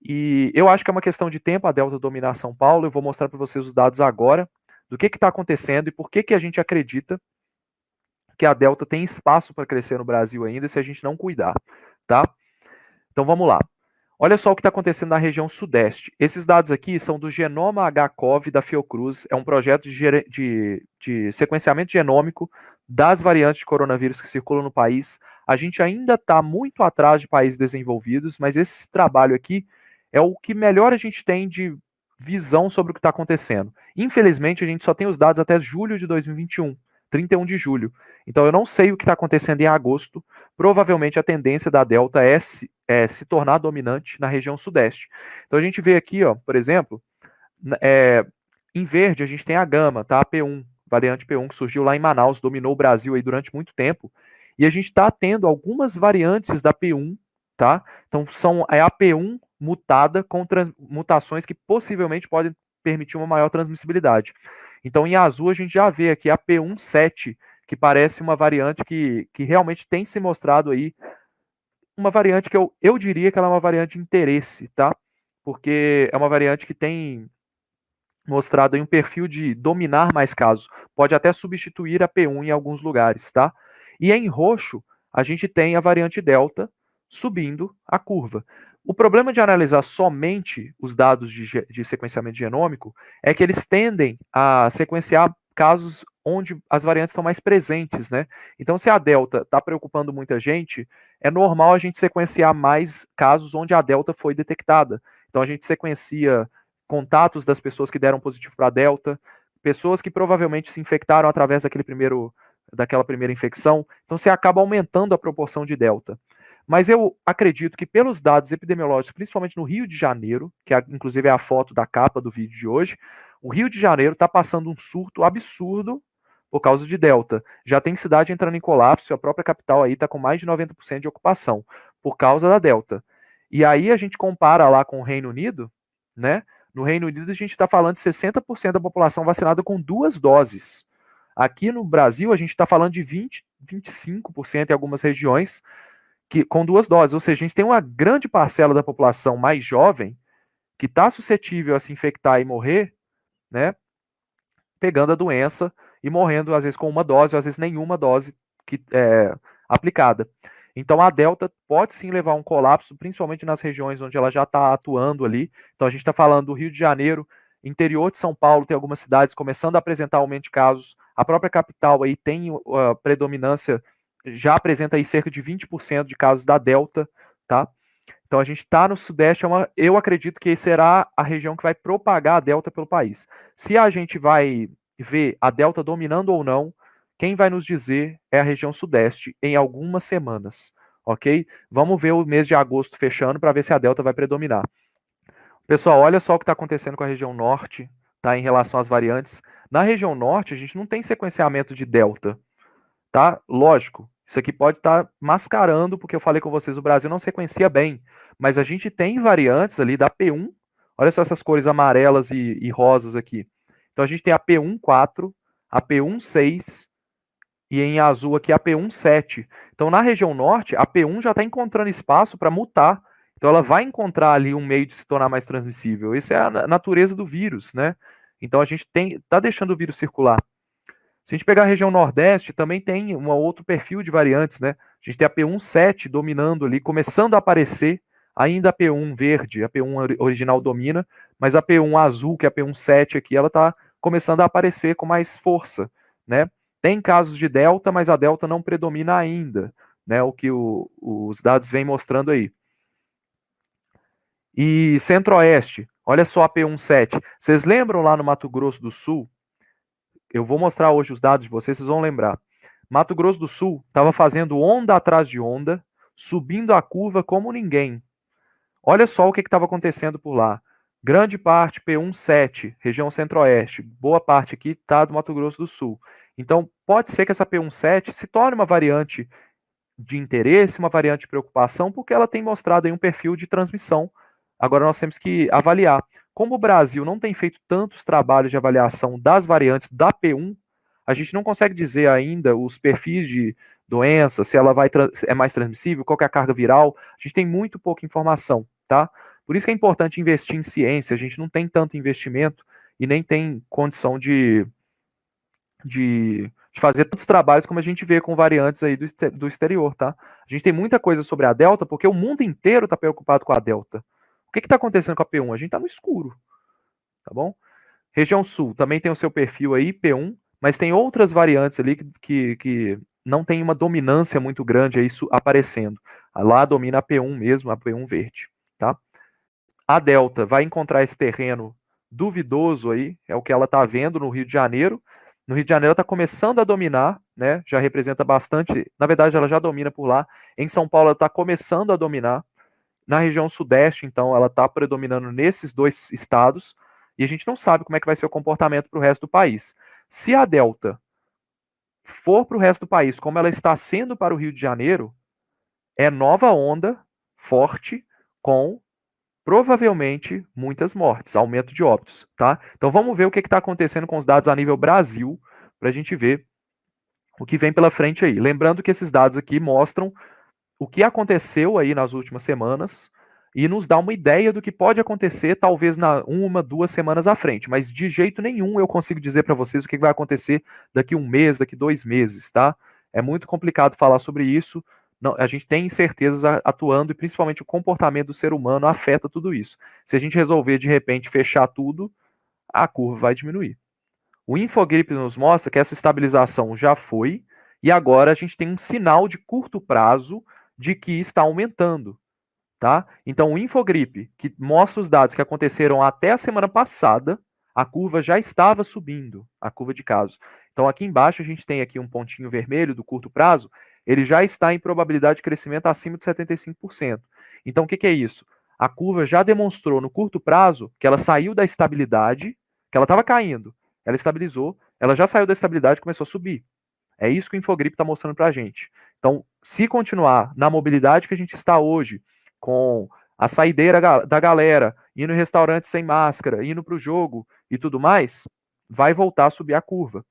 E eu acho que é uma questão de tempo a Delta dominar São Paulo. Eu vou mostrar para vocês os dados agora do que está acontecendo e por que a gente acredita que a Delta tem espaço para crescer no Brasil ainda se a gente não cuidar, tá? Então vamos lá. Olha só o que está acontecendo na região sudeste. Esses dados aqui são do Genoma HCOV da Fiocruz. É um projeto de sequenciamento genômico das variantes de coronavírus que circulam no país. A gente ainda está muito atrás de países desenvolvidos, mas esse trabalho aqui é o que melhor a gente tem de visão sobre o que está acontecendo. Infelizmente, a gente só tem os dados até julho de 2021, 31 de julho. Então eu não sei o que está acontecendo em agosto. Provavelmente a tendência da Delta se tornar dominante na região sudeste. Então a gente vê aqui, ó, por exemplo, em verde a gente tem a Gama, tá? A P1, variante P1 que surgiu lá em Manaus, dominou o Brasil aí durante muito tempo. E a gente está tendo algumas variantes da P1, tá? Então é a P1 mutada com mutações que possivelmente podem permitir uma maior transmissibilidade. Então em azul a gente já vê aqui a P17, que parece uma variante que realmente tem se mostrado aí uma variante que eu diria que ela é uma variante de interesse, tá? Porque é uma variante que tem mostrado aí um perfil de dominar mais casos. Pode até substituir a P1 em alguns lugares, tá? E em roxo, a gente tem a variante Delta subindo a curva. O problema de analisar somente os dados de sequenciamento genômico é que eles tendem a sequenciar casos onde as variantes estão mais presentes, né? Então, se a Delta está preocupando muita gente, é normal a gente sequenciar mais casos onde a Delta foi detectada. Então, a gente sequencia contatos das pessoas que deram positivo para a Delta, pessoas que provavelmente se infectaram através daquela primeira infecção. Então, você acaba aumentando a proporção de Delta. Mas eu acredito que pelos dados epidemiológicos, principalmente no Rio de Janeiro, que inclusive é a foto da capa do vídeo de hoje, o Rio de Janeiro está passando um surto absurdo por causa de Delta. Já tem cidade entrando em colapso, a própria capital aí está com mais de 90% de ocupação por causa da Delta. E aí a gente compara lá com o Reino Unido, né? No Reino Unido a gente está falando de 60% da população vacinada com 2 doses. Aqui no Brasil a gente está falando de 20, 25% em algumas regiões com 2 doses. Ou seja, a gente tem uma grande parcela da população mais jovem que está suscetível a se infectar e morrer, né? Pegando a doença e morrendo, às vezes, com uma dose, ou às vezes nenhuma dose aplicada. Então, a Delta pode sim levar a um colapso, principalmente nas regiões onde ela já está atuando ali. Então, a gente está falando do Rio de Janeiro, interior de São Paulo, tem algumas cidades começando a apresentar aumento de casos. A própria capital aí tem predominância, já apresenta aí cerca de 20% de casos da Delta, tá? Então a gente está no Sudeste, eu acredito que será a região que vai propagar a Delta pelo país. Se a gente vai ver a Delta dominando ou não, quem vai nos dizer é a região Sudeste em algumas semanas, ok? Vamos ver o mês de agosto fechando para ver se a Delta vai predominar. Pessoal, olha só o que está acontecendo com a região Norte, tá? Em relação às variantes. Na região Norte, a gente não tem sequenciamento de Delta, tá? Lógico, isso aqui pode estar mascarando, porque eu falei com vocês, o Brasil não sequencia bem, mas a gente tem variantes ali da P1, olha só essas cores amarelas e rosas aqui. Então a gente tem a P1.4, a P1.6 e em azul aqui a P1.7. Então na região norte, a P1 já está encontrando espaço para mutar, então ela vai encontrar ali um meio de se tornar mais transmissível. Isso é a natureza do vírus, né? Então a gente está deixando o vírus circular. Se a gente pegar a região Nordeste, também tem um outro perfil de variantes, né? A gente tem a P1.7 dominando ali, começando a aparecer, ainda a P1 verde, a P1 original domina, mas a P1 azul, que é a P1.7 aqui, ela está começando a aparecer com mais força, né? Tem casos de Delta, mas a Delta não predomina ainda, né? O que os dados vêm mostrando aí. E Centro-Oeste, olha só a P1.7. Vocês lembram lá no Mato Grosso do Sul? Eu vou mostrar hoje os dados de vocês, vocês vão lembrar. Mato Grosso do Sul estava fazendo onda atrás de onda, subindo a curva como ninguém. Olha só o que estava acontecendo por lá. Grande parte P1.7, região centro-oeste, boa parte aqui está do Mato Grosso do Sul. Então, pode ser que essa P1.7 se torne uma variante de interesse, uma variante de preocupação, porque ela tem mostrado aí um perfil de transmissão. Agora nós temos que avaliar. Como o Brasil não tem feito tantos trabalhos de avaliação das variantes da P1, a gente não consegue dizer ainda os perfis de doença, se ela é mais transmissível, qual é a carga viral. A gente tem muito pouca informação, tá? Por isso que é importante investir em ciência. A gente não tem tanto investimento e nem tem condição de fazer tantos trabalhos como a gente vê com variantes aí do exterior, tá? A gente tem muita coisa sobre a Delta, porque o mundo inteiro está preocupado com a Delta. O que está acontecendo com a P1? A gente está no escuro, tá bom? Região Sul também tem o seu perfil aí, P1, mas tem outras variantes ali que não tem uma dominância muito grande aí aparecendo. Lá domina a P1 mesmo, a P1 verde, tá? A Delta vai encontrar esse terreno duvidoso aí, é o que ela está vendo no Rio de Janeiro. No Rio de Janeiro ela está começando a dominar, né? Já representa bastante. Na verdade, ela já domina por lá. Em São Paulo, ela está começando a dominar. Na região Sudeste, então, ela está predominando nesses dois estados. E a gente não sabe como é que vai ser o comportamento para o resto do país. Se a Delta for para o resto do país, como ela está sendo para o Rio de Janeiro, é nova onda forte com provavelmente muitas mortes, aumento de óbitos, tá? Então vamos ver o que está acontecendo com os dados a nível Brasil, para a gente ver o que vem pela frente aí. Lembrando que esses dados aqui mostram o que aconteceu aí nas últimas semanas e nos dá uma ideia do que pode acontecer, talvez na 1, 2 semanas à frente, mas de jeito nenhum eu consigo dizer para vocês o que vai acontecer daqui 1 mês, daqui 2 meses, tá? É muito complicado falar sobre isso. Não, a gente tem incertezas atuando e principalmente o comportamento do ser humano afeta tudo isso. Se a gente resolver de repente fechar tudo, a curva vai diminuir. O Infogripe nos mostra que essa estabilização já foi e agora a gente tem um sinal de curto prazo de que está aumentando, tá? Então o Infogripe, que mostra os dados que aconteceram até a semana passada, a curva já estava subindo, a curva de casos. Então aqui embaixo a gente tem aqui um pontinho vermelho do curto prazo, ele já está em probabilidade de crescimento acima de 75%. Então o que é isso? A curva já demonstrou no curto prazo que ela saiu da estabilidade, que ela estava caindo, ela estabilizou, ela já saiu da estabilidade e começou a subir. É isso que o Infogripe está mostrando para a gente. Então, se continuar na mobilidade que a gente está hoje, com a saideira da galera, indo em restaurante sem máscara, indo para o jogo e tudo mais, vai voltar a subir a curva.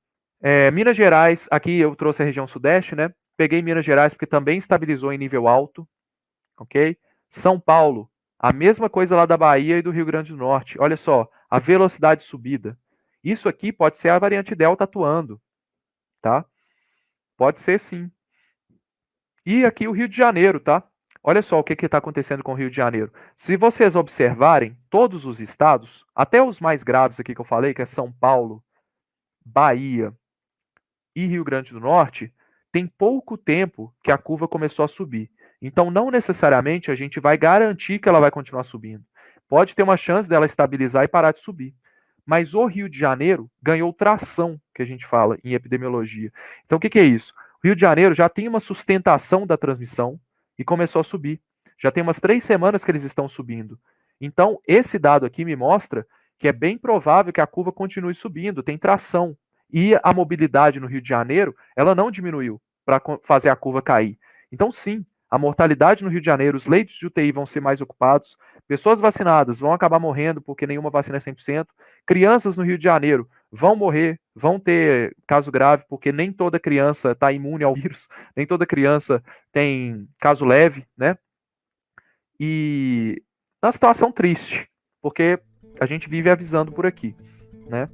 Minas Gerais, aqui eu trouxe a região sudeste, né? Peguei Minas Gerais porque também estabilizou em nível alto, ok? São Paulo, a mesma coisa lá da Bahia e do Rio Grande do Norte. Olha só, a velocidade de subida. Isso aqui pode ser a variante Delta atuando, tá? Pode ser sim. E aqui o Rio de Janeiro, tá? Olha só o que está acontecendo com o Rio de Janeiro. Se vocês observarem, todos os estados, até os mais graves aqui que eu falei, que é São Paulo, Bahia e Rio Grande do Norte, tem pouco tempo que a curva começou a subir. Então, não necessariamente a gente vai garantir que ela vai continuar subindo. Pode ter uma chance dela estabilizar e parar de subir. Mas o Rio de Janeiro ganhou tração, que a gente fala em epidemiologia. Então, o que é isso? O Rio de Janeiro já tem uma sustentação da transmissão e começou a subir. Já tem umas 3 semanas que eles estão subindo. Então, esse dado aqui me mostra que é bem provável que a curva continue subindo, tem tração. E a mobilidade no Rio de Janeiro, ela não diminuiu para fazer a curva cair. Então, sim, a mortalidade no Rio de Janeiro, os leitos de UTI vão ser mais ocupados, pessoas vacinadas vão acabar morrendo porque nenhuma vacina é 100%, crianças no Rio de Janeiro vão morrer, vão ter caso grave, porque nem toda criança está imune ao vírus, nem toda criança tem caso leve, né? E uma situação triste, porque a gente vive avisando por aqui, né?